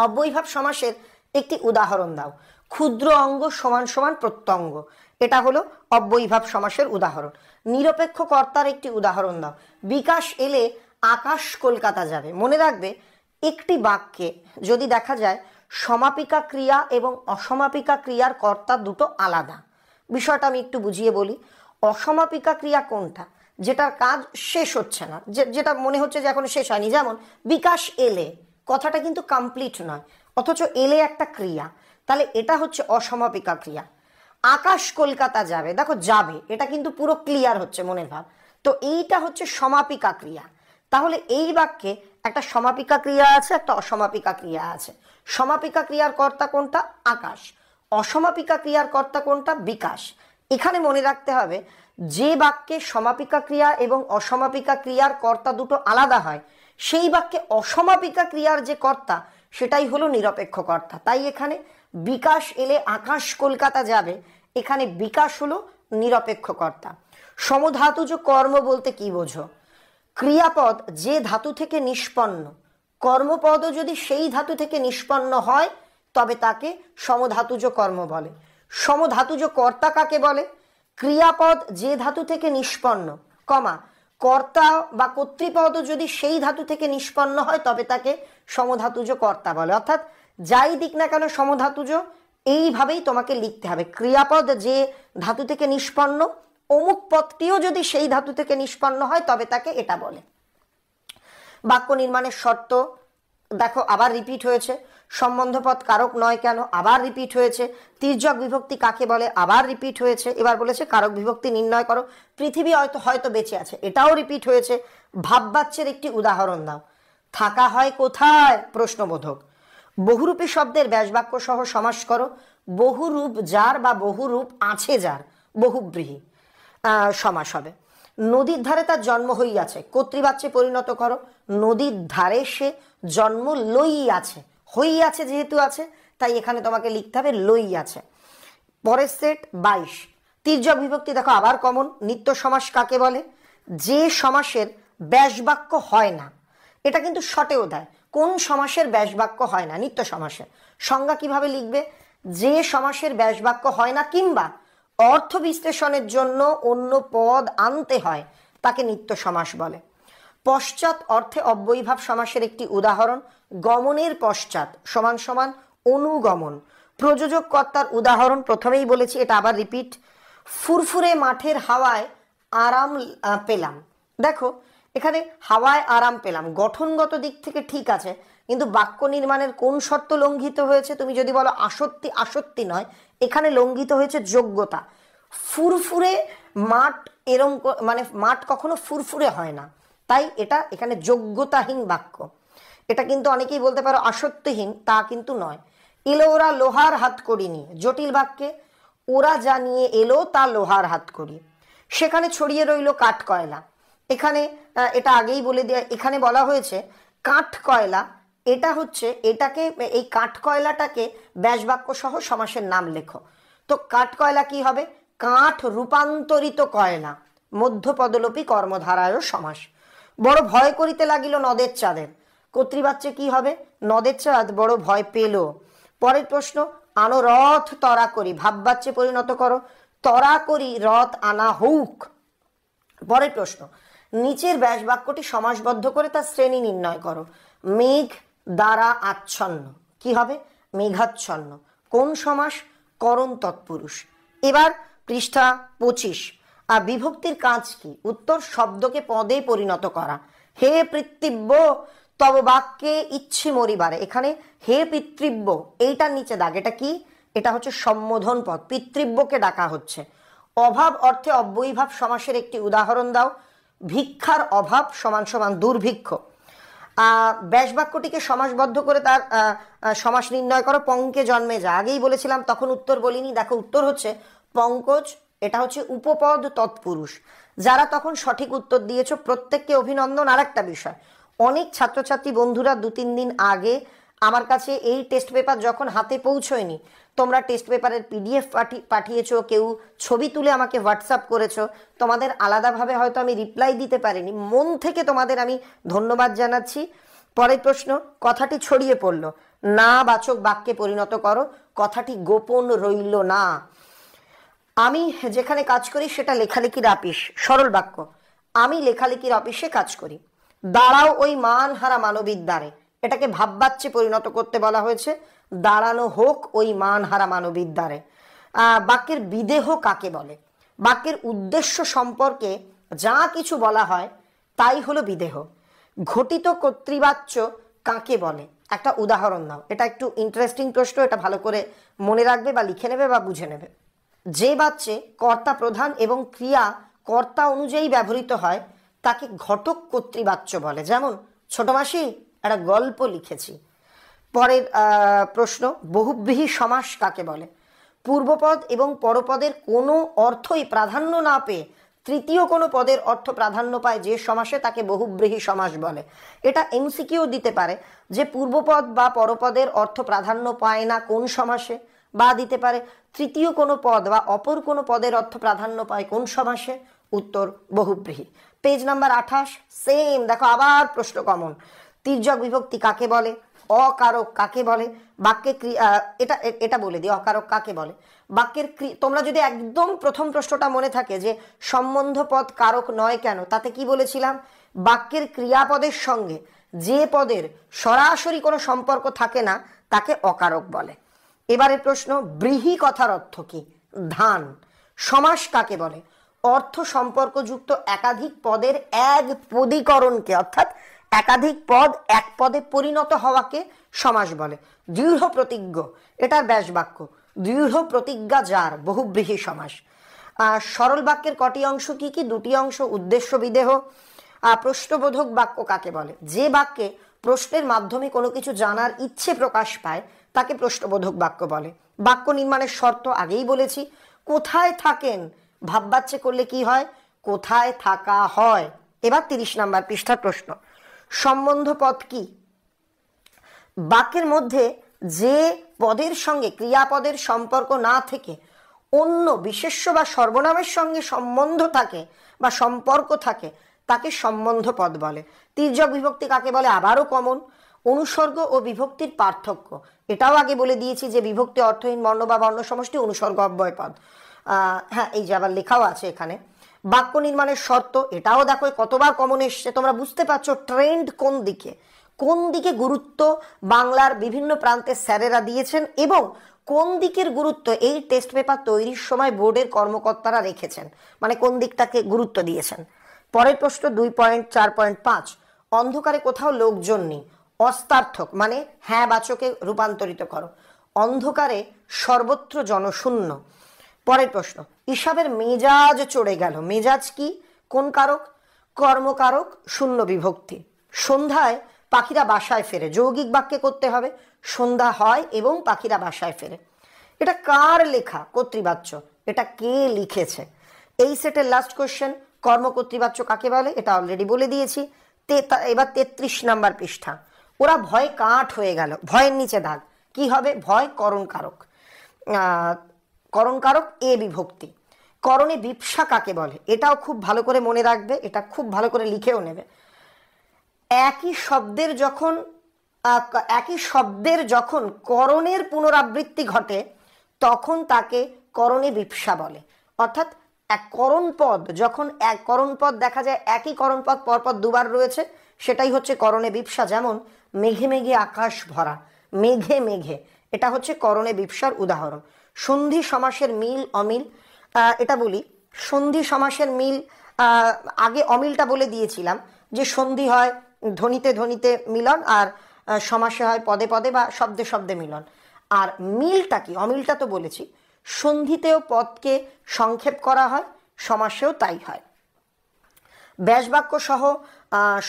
অব্যয়ীভাব সমাসের একটি উদাহরণ দাও। ক্ষুদ্র অঙ্গ সমান সমান প্রত্যঙ্গ, এটা হলো অব্যয়ীভাব সমাসের উদাহরণ। নিরপেক্ষ কর্তার একটি উদাহরণ দাও। বিকাশ এলে আকাশ কলকাতা যাবে। মনে রাখবে একটি বাক্যে যদি দেখা যায় সমাপিকা ক্রিয়া এবং অসমাপিকা ক্রিয়ার কর্তা দুটো আলাদা, বিষয়টা আমি একটু বুঝিয়ে বলি। অসমাপিকা ক্রিয়া কোনটা? যেটার কাজ শেষ হচ্ছে না, যেটা মনে হচ্ছে যে এখন শেষ হয়নি। যেমন বিকাশ এলে, কথাটা কিন্তু কমপ্লিট নয়, অথচ এলে একটা ক্রিয়া, তাহলে এটা হচ্ছে অসমাপিকা ক্রিয়া। আকাশ কলকাতা যাবে, দেখো যাবে, এটা কিন্তু পুরো ক্লিয়ার হচ্ছে মনের ভাব, তো এইটা হচ্ছে সমাপিকা ক্রিয়া। তাহলে এই বাক্যে একটা সমাপিকা ক্রিয়া আছে, একটা অসমাপিকা ক্রিয়া আছে। সমাপিকা ক্রিয়ার কর্তা কোনটা? আকাশ। অসমাপিকা ক্রিয়ার কর্তা কোনটা? বিকাশ। এখানে মনে রাখতে হবে, যে বাক্যে সমাপিকা ক্রিয়া এবং অসমাপিকা ক্রিয়ার কর্তা দুটো আলাদা হয়, সেই বাক্যে অসমাপিকা ক্রিয়ার যে কর্তা সেটাই হলো নিরপেক্ষ কর্তা। তাই এখানে বিকাশ এলে আকাশ কলকাতা যাবে, এখানে বিকাশ হলো নিরপেক্ষ কর্তা। সমধাতুজ কর্ম বলতে কি বোঝো? ক্রিয়াপদ যে ধাতু থেকে নিষ্পন্ন, কর্মপদও যদি সেই ধাতু থেকে নিষ্পন্ন হয় তবে তাকে সমধাতুজ কর্ম বলে। সমধাতুজ কর্তা কাকে বলে? ক্রিয়াপদ যে ধাতু থেকে নিষ্পন্ন, কর্তা বা কর্তৃপদও যদি সেই ধাতু থেকে নিষ্পন্ন হয় তবে তাকে সমধাতুজ কর্তা বলে। অর্থাৎ যাই দিক না কেন সমধাতুজ, এইভাবেই তোমাকে লিখতে হবে। ক্রিয়াপদ যে ধাতু থেকে নিষ্পন্ন, অমুক পদটিও যদি সেই ধাতু থেকে নিষ্পন্ন হয় তবে তাকে এটা বলে। বাক্য নির্মাণের শর্ত দেখো আবার রিপিট হয়েছে। সম্বন্ধপদ কারক নয় কেন? আবার রিপিট হয়েছে। তির্যক বিভক্তি কাকে বলে? আবার রিপিট হয়েছে। এবার বলেছে কারক বিভক্তি নির্ণয় করো। পৃথিবী হয়তো বেঁচে আছে, এটাও রিপিট হয়েছে। ভাববাচ্যের একটি উদাহরণ দাও। থাকা হয় কোথায়? প্রশ্নবোধক। বহুরূপী শব্দের ব্যাসবাক্য সহ সমাস করো। বহুরূপ যার বা বহুরূপ আছে যার, বহুব্রীহি সমাস হবে। নদীর ধারে তার জন্ম হইয়াছে, কর্তৃবাচ্যে পরিণত করো। নদীর ধারে সে জন্ম লইয়াছে, হইয়াছে যেহেতু আছে তাই এখানে তোমাকে লিখতে হবে লইয়াছে। পরের সেট 22। তির্যক বিভক্তি দেখো আবার কমন। নিত্য সমাস কাকে বলে? যে সমাসের ব্যাসবাক্য হয় না। এটা কিন্তু শর্টেও দেয়, কোন সমাসের ব্যাসবাক্য হয় না? নিত্য সমাসের। সংজ্ঞা কিভাবে লিখবে? যে সমাসের ব্যাসবাক্য হয় না কিংবা অর্থ বিশ্লেষণের জন্য অন্য পদ আনতে হয় তাকে নিত্য সমাস বলে। পশ্চাৎ অর্থে অব্যয়ীভাব সমাসের একটি উদাহরণ গমনের পশ্চাৎ সমান সমান অনুগমন। প্রযোজক কর্তার উদাহরণ প্রথমেই বলেছি, এটা আবার রিপিট। ফুরফুরে মাঠের হাওয়ায় আরাম পেলাম। দেখো এখানে হাওয়ায় আরাম পেলাম গঠনগত দিক থেকে ঠিক আছে, কিন্তু বাক্য নির্মাণের কোন শর্ত লঙ্ঘিত হয়েছে? তুমি যদি বলো আসক্তি, আসক্তি নয়, এখানে লঙ্ঘিত হয়েছে যোগ্যতা। ফুরফুরে মাঠ, এরম মানে মাঠ কখনো ফুরফুরে হয় না, তাই এটা এখানে যোগ্যতাহীন বাক্য। এটা কিন্তু অনেকেই বলতে পারো আসক্তিহীন, তা কিন্তু নয়। এলো ওরা লোহার হাত করি নিয়ে, জটিল বাক্যে ওরা যা নিয়ে এলো তা লোহার হাত করি। সেখানে ছড়িয়ে রইল কাঠ কয়লা, এখানে এটা আগেই বলে দেয়া, এখানে বলা হয়েছে কাঠ কয়লা, এটা হচ্ছে এটাকে, এই কাঠ কয়লাটাকে ব্যাসবাক্য সহ সমাসের নাম লেখো। তো কাঠ কয়লা কি হবে? কাঠ রূপান্তরিত কয়লা, মধ্যপদলোপী কর্মধারায় সমাস। বড় ভয় করিতে লাগিল নদের চাঁদের, কর্তৃবাচ্যে কি হবে? নদের চাঁদ বড় ভয় পেল। পরের প্রশ্ন আনো রথ তরা করি, ভাববাচ্যে পরিণত করো। তরা করি রথ আনা হউক। পরের প্রশ্ন নিচের ব্যাসবাক্যটি সমাসবদ্ধ করে তার শ্রেণী নির্ণয় করো। মেঘ দ্বারা আচ্ছন্ন, কি হবে? মেঘাচ্ছন্ন। কোন সমাস? করণ তৎপুরুষ। এবার পৃষ্ঠা 25। আর বিভক্তির কাজ কি? উত্তর শব্দকে পদে পরিণত করা। হে পিতৃব্য তব বাক্যে ইচ্ছে মরিবারে, এখানে হে পিতৃব্য এইটার নিচে দাগ, এটা কি? এটা হচ্ছে সম্বোধন পদ, পিতৃব্যকে ডাকা হচ্ছে। অভাব অর্থে অব্যয়ীভাব সমাসের একটি উদাহরণ দাও। ভিক্ষার অভাব সমান সমান দুর্ভিক্ষ। ব্যাসবাক্যটিকে সমাসবদ্ধ করে তার সমাস নির্ণয় করো। পঙ্কে জন্মে যা, আগেই বলেছিলাম তখন উত্তর বলিনি, দেখো উত্তর হচ্ছে পঙ্কজ, এটা হচ্ছে উপপদ তৎপুরুষ। যারা তখন সঠিক উত্তর দিয়েছো প্রত্যেককে অভিনন্দন। আর একটা বিষয়, অনেক ছাত্রছাত্রী বন্ধুরা 2-3 দিন আগে আমার কাছে এই টেস্ট পেপার যখন হাতে পৌঁছয়নি, তোমরা টেস্ট পেপারের পিডিএফ পাঠিয়েছো, কেউ ছবি তুলে আমাকে হোয়াটসঅ্যাপ করেছো। তোমাদের আলাদাভাবে হয়তো আমি রিপ্লাই দিতে পারিনি, মন থেকে তোমাদের আমি ধন্যবাদ জানাচ্ছি। পরের প্রশ্ন কথাটি ছড়িয়ে পড়লো, না বাচক বাক্যে পরিণত করো। কথাটি গোপন রইল না। আমি যেখানে কাজ করি সেটা লেখালেখির অফিস, সরল বাক্য। আমি লেখালেখির অফিসে কাজ করি। দাঁড়াও ওই মানহারা মানবীর দ্বারে, এটাকে ভাববাচ্যে পরিণত করতে বলা হয়েছে, দাঁড়ানো হোক ওই মানহারা মানবীর দ্বারে। বাক্যের বিদেহ কাকে বলে? বাক্যের উদ্দেশ্য সম্পর্কে যা কিছু বলা হয় তাই হলো বিদেহ। ঘটিত কর্তৃবাচ্য কাকে বলে? একটা উদাহরণ দাও। এটা একটু ইন্টারেস্টিং প্রশ্ন, এটা ভালো করে মনে রাখবে বা লিখে নেবে বা বুঝে নেবে। যে বাচ্যে কর্তা প্রধান এবং ক্রিয়া কর্তা অনুযায়ী ব্যবহৃত হয় তাকে ঘটক কর্তৃবাচ্য বলে। যেমন ছোট মাসি একটা গল্প লিখেছি। পরের প্রশ্ন, বহুব্রীহি সমাস কাকে বলে? পূর্বপদ এবং পরপদের কোনো অর্থই প্রাধান্য না পেয়ে তৃতীয় কোনো পদের অর্থ প্রাধান্য পায় যে সমাসে তাকে বহুব্রীহি সমাস বলে। এটা এমসিকিউ দিতে পারে যে পূর্বপদ বা পরপদের অর্থ প্রাধান্য পায় না কোন সমাসে, বা দিতে পারে তৃতীয় কোনো পদ বা অপর কোনো পদের অর্থ প্রাধান্য পায় কোন সমাসে। উত্তর বহুব্রীহি। পেজ নাম্বার 28, সেম দেখো আবার প্রশ্ন কমন। তির্যক বিভক্তি কাকে বলে? অকারক কাকে বলে? বাক্যে এটা বলে দিই, অকারক কাকে বলে? বাক্যের তোমরা যদি একদম প্রথম প্রশ্নটা মনে থাকে যে সম্বন্ধ পদ কারক নয় কেন, তাতে কি বলেছিলাম? বাক্যের ক্রিয়াপদের সঙ্গে যে পদের সরাসরি কোনো সম্পর্ক থাকে না তাকে অকারক বলে। এবারে প্রশ্ন, ব্রীহি কথার অর্থ কি? ধান। সমাস কাকে বলে? অর্থ সম্পর্কযুক্ত একাধিক পদের এক পদীকরণকে, অর্থাৎ একাধিক পদ এক পদে পরিণত হওয়াকে সমাস বলে। দৃঢ় প্রতিজ্ঞ, এটার ব্যাস বাক্য। দৃঢ় প্রতিজ্ঞা যার, বহুব্রীহি সমাস। সরল বাক্যের কটি অংশ কি কি? দুটি অংশ, উদ্দেশ্য বিদেহ। প্রশ্নবোধক বাক্য কাকে বলে? যে বাক্যে প্রশ্নের মাধ্যমে কোনো কিছু জানার ইচ্ছে প্রকাশ পায় তাকে প্রশ্নবোধক বাক্য বলে। বাক্য নির্মাণের শর্ত আগেই বলেছি। কোথায় থাকেন ভাববাচ্যে করলে কি হয়? কোথায় থাকা হয়। এবার 30 নম্বর পৃষ্ঠার প্রশ্ন, সম্বন্ধ পদ কি? বাক্যের মধ্যে যে পদের সঙ্গে ক্রিয়াপদের সম্পর্ক না থেকে অন্য বিশেষ্য বা সর্বনামের সঙ্গে সম্বন্ধ থাকে বা সম্পর্ক থাকে তাকে সম্বন্ধ পদ বলে। তির্যক বিভক্তি কাকে বলে? আবারও কমন। অনুসর্গ ও বিভক্তির পার্থক্য, এটাও আগে বলে দিয়েছি যে বিভক্তি অর্থহীন বর্ণ বা বর্ণ সমষ্টি, অনুসর্গ অব্যয় পদ। হ্যাঁ, এই যে আবার লেখাও আছে এখানে। বাক্য নির্মাণের শর্ত, এটাও দেখো কতবার কমন এসছে। তোমরা বুঝতে পারছো ট্রেন্ড কোন দিকে, কোন দিকে গুরুত্ব বাংলার বিভিন্ন প্রান্তে স্যারেরা দিয়েছেন এবং কোন দিকের গুরুত্ব এই টেস্ট পেপার তৈরির সময় বোর্ডের কর্মকর্তারা রেখেছেন, মানে কোন দিকটাকে গুরুত্ব দিয়েছেন। পরের প্রশ্ন 2.4.5, অন্ধকারে কোথাও লোকজন নেই। অস্তার্থক মানে হ্যাঁ বাচকে রূপান্তরিত করো। অন্ধকারে সর্বত্র জনশূন্য। পরের প্রশ্ন, ইসাবের মেজাজ চড়ে গেল। মেজাজ কি? কোন কারক? কর্মকারক, শূন্য বিভক্তি। সন্ধ্যায় পাখিরা বাসায় ফেরে, যৌগিক বাক্যে করতে হবে। সন্ধ্যা হয় এবং পাখিরা বাসায় ফেরে। এটা কার লেখা? কর্তৃবাচ্য। এটা কে লিখেছে? এই সেটের লাস্ট কোশ্চেন, কর্মকর্তৃবাচ্য কাকে বলে? এটা অলরেডি বলে দিয়েছি। এবার 33 নাম্বার পৃষ্ঠা, ওরা ভয় কাঠ হয়ে গেল। ভয়ের নিচে দাগ, কি হবে? ভয় করণ কারক। করণ কারক এ বিভক্তি। করণে বিপসা কাকে বলে? এটাও খুব ভালো করে মনে রাখবে, এটা খুব ভালো করে লিখেও নেবে। একই শব্দের যখন করণের পুনরাবৃত্তি ঘটে তখন তাকে করণে বিপসা বলে। অর্থাৎ এক করণ পদ, যখন এক করণ পদ দেখা যায় একই করণ পদ পরপর দুবার রয়েছে, সেটাই হচ্ছে করণে বিপসা। যেমন মেঘে মেঘে আকাশ ভরা, মেঘে মেঘে, এটা হচ্ছে করণে বিপসার উদাহরণ। সন্ধি সমাসের মিল অমিল, এটা বলি। সন্ধি সমাসের মিল, আগে অমিলটা বলে দিয়েছিলাম যে সন্ধি হয় ধ্বনিতে ধ্বনিতে মিলন, আর সমাসে হয় পদে পদে বা শব্দে শব্দে মিলন। আর মিলটা কি? অমিলটা তো বলেছি। সন্ধিতেও পদকে সংক্ষেপ করা হয়, সমাসেও তাই হয়। ব্যাসবাক্য সহ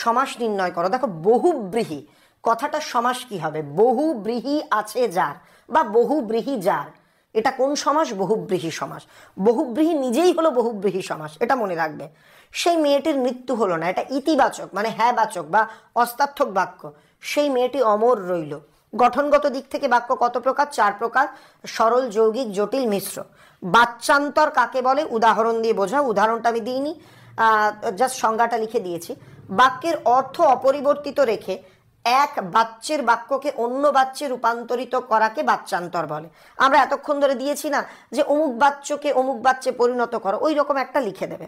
সমাস নির্ণয় করো। দেখো বহুব্রীহি কথাটার সমাস কি হবে? বহুব্রীহি আছে যার বা বহুব্রীহি যার, এটা কোন সমাস? বহুব্রীহি সমাস। বহুব্রীহি নিজেই হলো বহুব্রীহি সমাস, এটা মনে রাখবে। সেই মেয়েটির মৃত্যু হলো না, এটা ইতিবাচক মানে হ্যাঁ বাচক বা অস্তার্থক বাক্য। সেই মেয়েটি অমর রইল। গঠনগত দিক থেকে বাক্য কত প্রকার? 4 প্রকার, সরল, যৌগিক, জটিল, মিশ্র। বাচ্যান্তর কাকে বলে? উদাহরণ দিয়ে বোঝাও। উদাহরণটা আমি দিইনি, জাস্ট সংজ্ঞাটা লিখে দিয়েছি। বাক্যের অর্থ অপরিবর্তিত রেখে এক বাচ্যের বাক্যকে অন্য বাচ্যে রূপান্তরিত করাকে বাচ্যান্তর বলে। আমরা এতক্ষণ ধরে দিয়েছি না যে অমুক বাচ্যকে অমুক বাচ্যে পরিণত করো, ওই রকম একটা লিখে দেবে।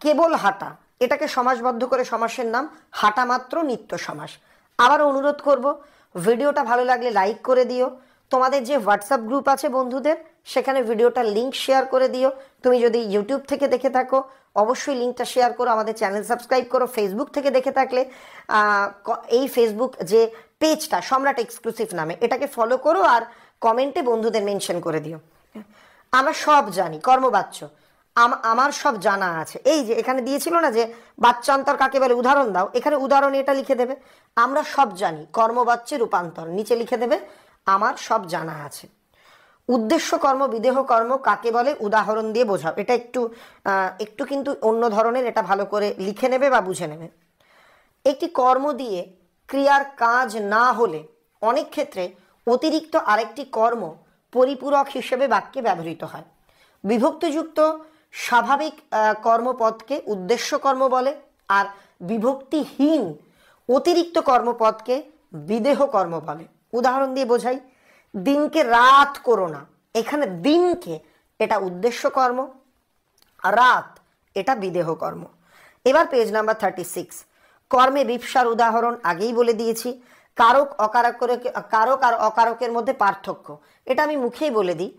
কেবল হাঁটা, এটাকে সমাসবদ্ধ করে সমাসের নাম হাঁটা মাত্র নিত্য সমাস। আবারও অনুরোধ করব, ভিডিওটা ভালো লাগলে লাইক করে দিও। তোমাদের যে হোয়াটসঅ্যাপ গ্রুপ আছে বন্ধুদের, সেখানে ভিডিওটার লিঙ্ক শেয়ার করে দিও। তুমি যদি ইউটিউব থেকে দেখে থাকো অবশ্যই লিঙ্কটা শেয়ার করো, আমাদের চ্যানেল সাবস্ক্রাইব করো। ফেসবুক থেকে দেখে থাকলে এই ফেসবুক যে পেজটা সম্রাট এক্সক্লুসিভ নামে, এটাকে ফলো করো আর কমেন্টে বন্ধুদের মেনশন করে দিও। আমরা সব জানি কর্মবাচ্য, আমার সব জানা আছে। এই যে এখানে দিয়েছিল না যে বাচ্চান্তর কাকে বলে, উদাহরণ দাও, এখানে উদাহরণ এটা লিখে দেবে। আমরা সব জানি কর্মবাচ্যে রূপান্তর, নিচে লিখে দেবে আমার সব জানা আছে। উদ্দেশ্য কর্ম বিদেহ কর্ম কাকে বলে উদাহরণ দিয়ে বোঝাও। এটা একটু কিন্তু অন্য ধরনের, এটা ভালো করে লিখে নেবে বা বুঝে নেবে। একটি কর্ম দিয়ে ক্রিয়ার কাজ না হলে অনেক ক্ষেত্রে অতিরিক্ত আরেকটি কর্ম পরিপূরক হিসেবে বাক্যে ব্যবহৃত হয়। বিভক্তিযুক্ত স্বাভাবিক কর্মপদকে উদ্দেশ্য কর্ম বলে, আর বিভক্তিহীন অতিরিক্ত কর্মপদকে বিদেহ কর্ম বলে। উদাহরণ দিয়ে বোঝাই, দিনকে রাত করো না, এখানে দিনকে এটা উদ্দেশ্য কর্ম, রাত এটা বিদেহ কর্ম। এবার পেজ নাম্বার 36, কর্মে বিপসার উদাহরণ আগেই বলে দিয়েছি। কারক কারক আর অকারকের মধ্যে পার্থক্য এটা আমি মুখেই বলে দিই।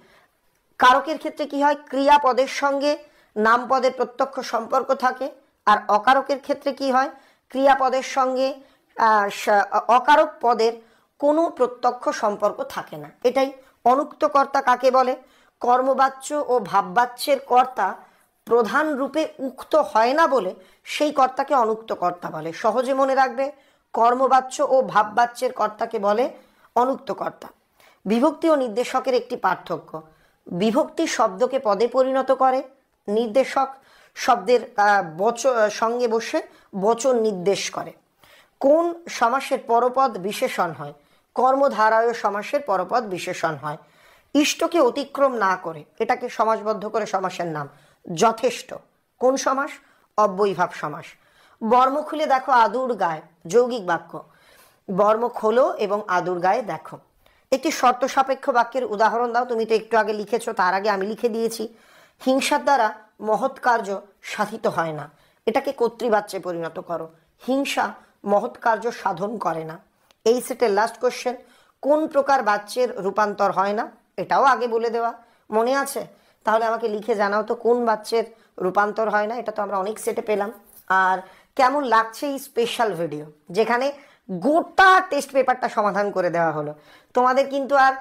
কারকের ক্ষেত্রে কি হয়, ক্রিয়াপদের সঙ্গে নামপদের প্রত্যক্ষ সম্পর্ক থাকে, আর অকারকের ক্ষেত্রে কি হয়, ক্রিয়াপদের সঙ্গে অকারক পদের কোনো প্রত্যক্ষ সম্পর্ক থাকে না। এটাই অনুক্ত কর্তা কাকে বলে, কর্মবাচ্য ও ভাববাচ্যের কর্তা প্রধান রূপে উক্ত হয় না বলে সেই কর্তাকে অনুক্ত কর্তা বলে। সহজে মনে রাখবে, কর্মবাচ্য ও ভাববাচ্যের কর্তাকে বলে অনুক্ত কর্তা। বিভক্তি ও নির্দেশকের একটি পার্থক্য, বিভক্তি শব্দকে পদে পরিণত করে, নির্দেশক শব্দের সঙ্গে বসে বচন নির্দেশ করে। কোন সমাসের পরপদ বিশেষণ হয়, কর্মধারয় সমাসের পরপদ বিশেষণ হয়। ইষ্টকে অতিক্রম না করে, এটাকে সমাসবদ্ধ করে সমাসের নাম যথেষ্ট। কোন সমাস, অব্যয়ীভাব সমাস। বর্ম খুলে দেখো আদুর গায়ে, যৌগিক বাক্য, বর্ম খোলো এবং আদুর গায়ে দেখো। একটি শর্ত সাপেক্ষ বাক্যের উদাহরণ দাও। তুমি তো একটু আগে লিখেছো, তার আগে আমি লিখে দিয়েছি। হিংসার দ্বারা মহৎ কার্য সাধিত হয় না, এটাকে কর্তৃবাচ্যে পরিণত করো। হিংসা মহৎ কার্য সাধন করে না। এই সেটের লাস্ট কোশ্চেন, কোন প্রকার বাচ্যের রূপান্তর হয় না, এটাও আগে বলে দেওয়া মনে আছে? তাহলে আমাকে লিখে জানাও তো কোন বাচ্যের রূপান্তর হয় না। এটা তো আমরা অনেক সেটে পেলাম। আর কেমন লাগছে এই স্পেশাল ভিডিও, যেখানে গোটা টেস্ট পেপারটা সমাধান করে দেওয়া হলো। তোমাদের কিন্তু আর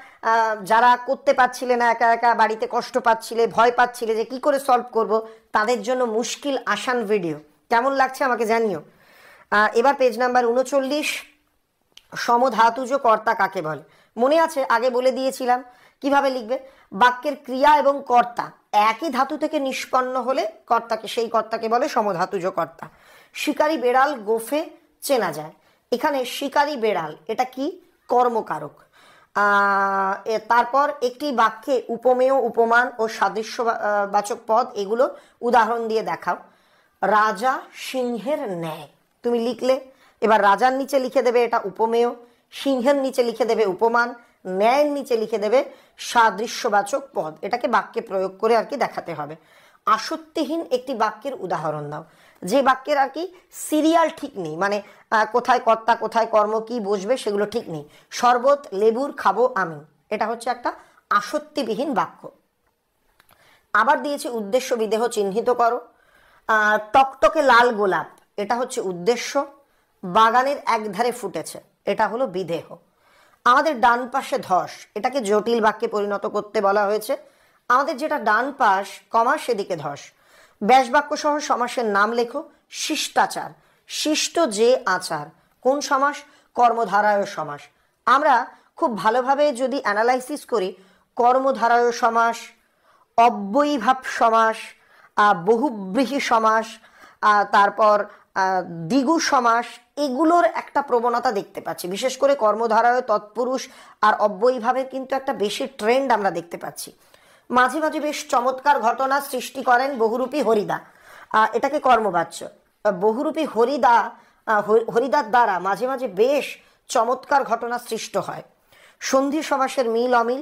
যারা করতে পারছিলে না, একা একা বাড়িতে কষ্ট পাচ্ছিলে, ভয় পাচ্ছিলে যে কি করে সলভ করব, তাদের জন্য মুশকিল আসান ভিডিও। কেমন লাগছে আমাকে জানিও। এবার পেজ নাম্বার 39, সমধাতুজ কর্তা কাকে বলে। মনে আছে আগে বলে দিয়েছিলাম কিভাবে লিখবে। বাক্যের ক্রিয়া এবং কর্তা একই ধাতু থেকে নিষ্পন্ন হলে সেই কর্তাকে বলে সমধাতুজ কর্তা। শিকারী বেড়াল গোফে চেনা যায়, এখানে শিকারী বেড়াল এটা কি, কর্মকারক। তারপর একটি বাক্যে উপমেয়, উপমান ও সাদৃশ্যবাচক পদ, এগুলো উদাহরণ দিয়ে দেখাও। রাজা সিংহের ন্যায়, তুমি লিখলে। এবার রাজার নিচে লিখে দেবে এটা উপমেয়, সিংহের নিচে লিখে দেবে উপমান, ন্যায়ের নিচে লিখে দেবে সাদৃশ্যবাচক পদ। এটাকে বাক্যে প্রয়োগ করে আর কি দেখাতে হবে। আসক্তিহীন একটি বাক্যের উদাহরণ দাও, যে বাক্যের আর কি সিরিয়াল ঠিক নেই, মানে কোথায় কর্তা কোথায় কর্ম কি বসবে সেগুলো ঠিক নেই। শরবত লেবুর খাবো আমি, এটা হচ্ছে একটা আসক্তিবিহীন বাক্য। আবার দিয়েছি উদ্দেশ্য বিদেহ চিহ্নিত করো। টকটকে লাল গোলাপ, এটা হচ্ছে উদ্দেশ্য। বাগানের একধারে ফুটেছে, এটা হলো বিদেহ। আমাদের ডান পাশে ধস, এটাকে জটিল বাক্যে পরিণত করতে বলা হয়েছে। আমাদের যেটা ডান পাশ কমা সেদিকে ধস। ব্যাস বাক্য সহ সমাসের নাম লেখো। শিষ্টাচার, শিষ্ট যে আচার, কোন সমাস, কর্মধারয় সমাস। আমরা খুব ভালোভাবে যদি অ্যানালাইসিস করি, কর্মধারয় সমাস, অব্যয়ীভাব সমাস, বহুব্রীহি সমাস, তারপর দ্বিগু সমাস, এগুলোর একটা প্রবণতা দেখতে পাচ্ছি। বিশেষ করে কর্মধারয় তৎপুরুষ আর অব্যয়ীভাবের কিন্তু একটা বেশি ট্রেন্ড আমরা দেখতে পাচ্ছি। মাঝে মাঝে বেশ চমৎকার ঘটনা সৃষ্টি করেন বহুরূপী হরিদা, এটাকে কর্মবাচ্য। বহুরূপী হরিদার দ্বারা মাঝে মাঝে বেশ চমৎকার ঘটনা সৃষ্ট হয়। সন্ধি সমাসের মিল অমিল,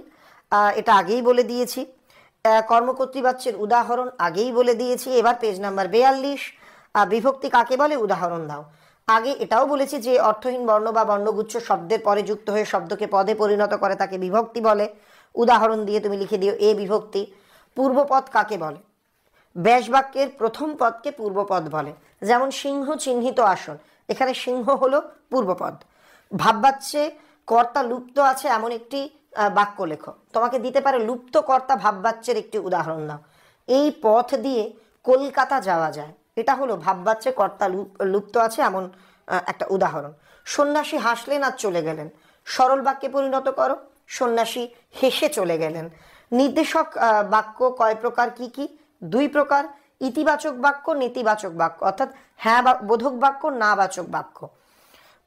এটা আগেই বলে দিয়েছি। কর্মকর্তৃবাচ্যের উদাহরণ আগেই বলে দিয়েছি। এবার পেজ নাম্বার 42, বিভক্তি কাকে বলে উদাহরণ দাও। আগে এটাও বলেছি যে অর্থহীন বর্ণ বা বর্ণগুচ্ছ শব্দের পরে যুক্ত হয়ে শব্দকে পদে পরিণত করে তাকে বিভক্তি বলে। উদাহরণ দিয়ে তুমি লিখে দিও এ বিভক্তি। পূর্বপদ কাকে বলে? ব্যাস বাক্যের প্রথম পদকে পূর্বপদ বলে। যেমন সিংহ চিহ্নিত আসন, এখানে সিংহ হলো পূর্বপদ। ভাববাচ্যে কর্তা লুপ্ত আছে এমন একটি বাক্য লেখো। তোমাকে দিতে পারে লুপ্ত কর্তা ভাববাচ্যের একটি উদাহরণ দাও। এই পথ দিয়ে কলকাতা যাওয়া যায়, এটা হলো ভাববাচ্যে কর্তা লুপ্ত আছে এমন একটা উদাহরণ। সন্ন্যাসী হাসলেন আর চলে গেলেন, সরল বাক্যে পরিণত করো। সন্ন্যাসী হেসে চলে গেলেন। নির্দেশক বাক্য কয় প্রকার, কি কি? 2 প্রকার। ইতিবাচক বাক্য, নেতিবাচক বাক্য, অর্থাৎ হ্যাঁ বোধক বাক্য, না বাচক বাক্য।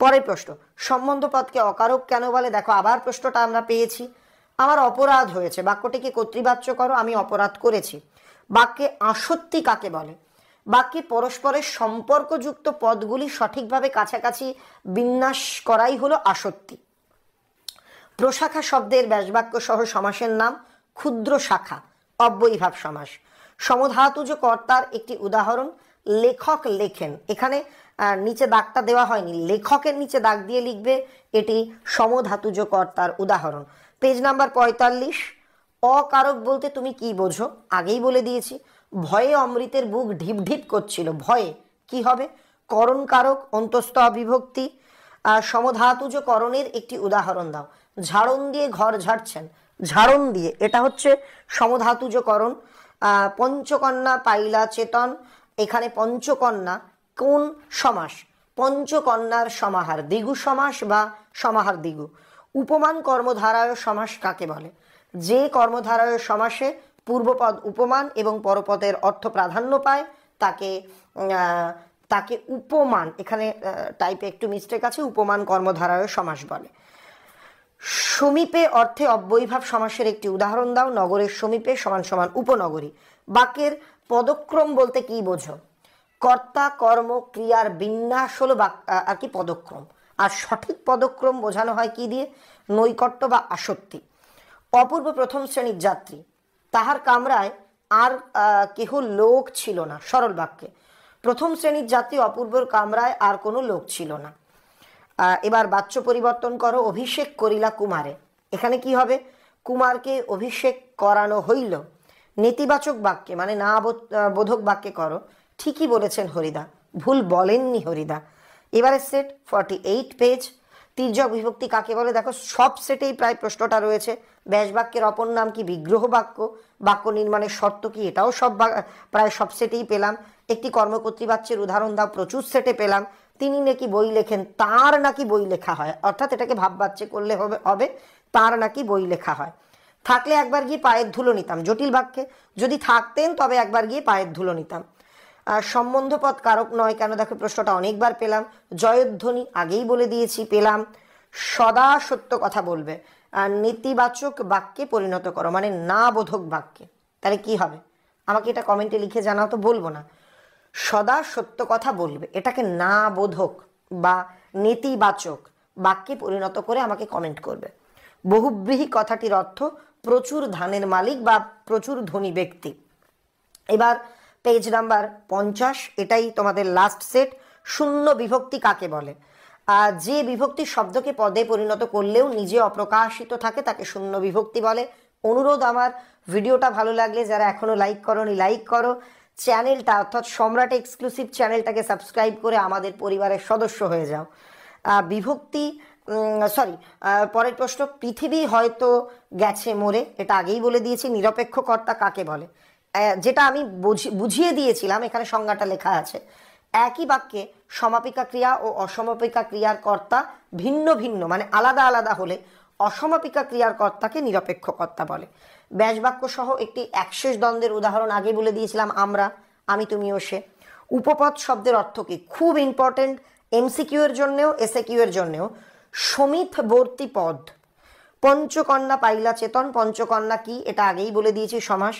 পরের প্রশ্ন, সম্বন্ধ পদকে অকারক কেন বলে? দেখো আবার প্রশ্নটা আমরা পেয়েছি। আমার অপরাধ হয়েছে, বাক্যটিকে কর্তৃবাচ্য করো, আমি অপরাধ করেছি। বাক্যে আসক্তি কাকে বলে? বাক্যে পরস্পরের সম্পর্কযুক্ত পদগুলি সঠিকভাবে কাছাকাছি বিন্যাস করাই হলো আসক্তি। প্রশাখা শব্দের ব্যাসবাক্য সহ সমাসের নাম ক্ষুদ্র শাখা, অব্যয়ীভাব সমাস। সমধাতুজ কর্তার একটি উদাহরণ, লেখক লেখেন। এখানে নিচে দাগটা দেওয়া হয়নি, লেখকের নিচে দাগ দিয়ে লিখবে, এটি সমধাতুজ কর্তার উদাহরণ। Page number 45। অকারক বলতে তুমি কি বোঝো? আগেই বলে দিয়েছি, ভয়ে অমৃতের বুক ঢিপ ঢিপ করছিল। ভয়ে কি হবে? করণ কারক, অন্তস্থ অবিভক্তি। সমধাতুজ করণের একটি উদাহরণ দাও। ঝাড়ন দিয়ে ঘর ঝাড়ছেন, ঝাড়ন দিয়ে, এটা হচ্ছে সমধাতুজ করণ। পঞ্চকন্যা পাইলা চেতন, এখানে পঞ্চকন্যা কোন সমাস? পঞ্চকন্যার সমাহার, দ্বিগু সমাস বা সমাহার দ্বিগু। উপমান কর্মধারায় সমাস কাকে বলে? যে কর্মধারায় সমাসে পূর্বপদ উপমান এবং পরপদের অর্থ প্রাধান্য পায় তাকে উপমান, এখানে টাইপে একটু মিস্টেক আছে, উপমান কর্মধারায় সমাস বলে। সমীপে অর্থে অব্যয়ীভাব সমাসের একটি উদাহরণ দাও। নগরের সমীপে সমান সমান উপনগরী। বাক্যের পদক্রম বলতে কি বোঝো? কর্তা কর্ম ক্রিয়ার বিন্যাস হলো আর কি পদক্রম। আর সঠিক পদক্রম বোঝানো হয় কি দিয়ে? নৈকট্য বা আসক্তি। অপূর্ব প্রথম শ্রেণীর যাত্রী, তাহার কামরায় আর কেহ লোক ছিল না। সরল বাক্যে প্রথম শ্রেণীর যাত্রী অপূর্বর কামরায় আর কোনো লোক ছিল না। এবার বাচ্য পরিবর্তন করো। অভিষেক করিলা কুমারে, এখানে কি হবে? কুমারকে অভিষেক করানো হইল। নেতিবাচক বাক্যে মানে না বোধক বাক্যে করো। ঠিকই বলেছেন হরিদা, ভুল বলেননি হরিদা। এবারে সেট 48 পেজ। তির্যক বিভক্তি কাকে বলে? দেখো সব সেটেই প্রায় প্রশ্নটা রয়েছে। ব্যাস বাক্যের অপর নাম কি? বিগ্রহ বাক্য। বাক্য নির্মাণের শর্ত কি? এটাও প্রায় সব সেটেই পেলাম। একটি কর্মকর্তৃবাচ্যের উদাহরণ দাও, প্রচুর সেটে পেলাম। তিনি নাকি বই লেখেন, তার নাকি বই লেখা হয়, অর্থাৎ এটাকে ভাববাচ্যে করলে হবে তার নাকি বই লেখা হয়। থাকলে একবার গিয়ে পায়ের ধুলো নিতাম। জটিল বাক্যে যদি থাকতেন তবে একবার গিয়ে পায়ের ধুলো নিতাম। সম্বন্ধপদ কারক নয় কেন? দেখো প্রশ্নটা অনেকবার পেলাম। জয়ধ্বনি আগেই বলে দিয়েছি, পেলাম। সদা সত্য কথা বলবে। নেতিবাচক বাক্যে পরিণত করো মানে না বোধক বাক্যে। তাহলে কি হবে? আমাকে এটা কমেন্টে লিখে জানাও তো, বলবো না। সদা সত্য কথা বলবে, এটাকে না বোধক বা নেতিবাচক বাক্যে পরিণত করে আমাকে কমেন্ট করবে। বহুব্রীহি কথাটির অর্থ প্রচুর ধানের মালিক বা প্রচুর ধনী ব্যক্তি। এবার পেজ নাম্বার 50, এটাই তোমাদের লাস্ট সেট। শূন্য বিভক্তি কাকে বলে? যে বিভক্তি শব্দকে পদে পরিণত করলেও নিজে অপ্রকাশিত থাকে তাকে শূন্য বিভক্তি বলে। অনুরোধ, আমার ভিডিওটা ভালো লাগলে যারা এখনো লাইক করোনি লাইক করো। চ্যানেলটা অর্থাৎ সম্রাট এক্সক্লুসিভ চ্যানেলটাকে সাবস্ক্রাইব করে আমাদের পরিবারের সদস্য হয়ে যাও। বিভক্তি পরের প্রশ্ন, পৃথিবী হয়তো গেছে মরে, এটা আগেই বলে দিয়েছি। নিরপেক্ষ কর্তা কাকে বলে? যেটা আমি বুঝিয়ে দিয়েছিলাম, এখানে সংজ্ঞাটা লেখা আছে। একই বাক্যে সমাপিকা ক্রিয়া ও অসমাপিকা ক্রিয়ার কর্তা ভিন্ন ভিন্ন মানে আলাদা আলাদা হলে অসমাপিকা ক্রিয়ার কর্তাকে নিরপেক্ষ কর্তা বলে। ব্যাস বাক্য সহ একটি একশেষ দ্বন্দ্বের উদাহরণ আগে বলে দিয়েছিলাম আমরা, আমি তুমি ও সে। উপপদ শব্দের অর্থ কি? খুব ইম্পর্টেন্ট, এমসিকিউ এর জন্যেও এসএকিউ এর জন্যেও। সমিতবর্তী পদ। পঞ্চকন্যা পাইলা চেতন, পঞ্চকন্যা কি? এটা আগেই বলে দিয়েছি, সমাস।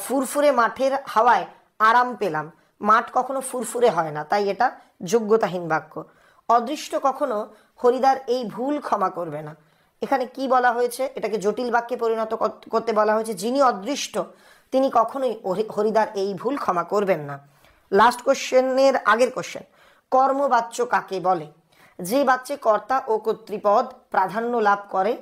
ফুরফুরে মাঠের হাওয়ায় আরাম পেলাম। মাঠ কখনো ফুরফুরে হয় না, তাই এটা যোগ্যতাহীন বাক্য। অদৃষ্ট কখনো হরিদার এই ভুল ক্ষমা করবে না। এখানে কি বলা হয়েছে? এটাকে জটিল বাক্যে পরিণত করতে বলা হয়েছে। যিনি অদৃষ্ট তিনি কখনোই হরিদার এই ভুল ক্ষমা করবেন না। লাস্ট কোশ্চেনের আগের কোশ্চেন, কর্মবাচ্য কাকে বলে? যে বাচ্চে কর্তা ও কর্তৃপদ প্রাধান্য লাভ করে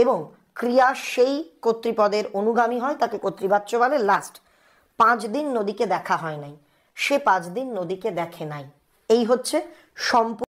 এবং ক্রিয়া সেই কর্তৃপদের অনুগামী হয় তাকে কর্তৃবাচ্য বলে। লাস্ট, 5 দিন নদীকে দেখা হয় নাই, সে 5 দিন নদীকে দেখে নাই। এই হচ্ছে সম্পূর্ণ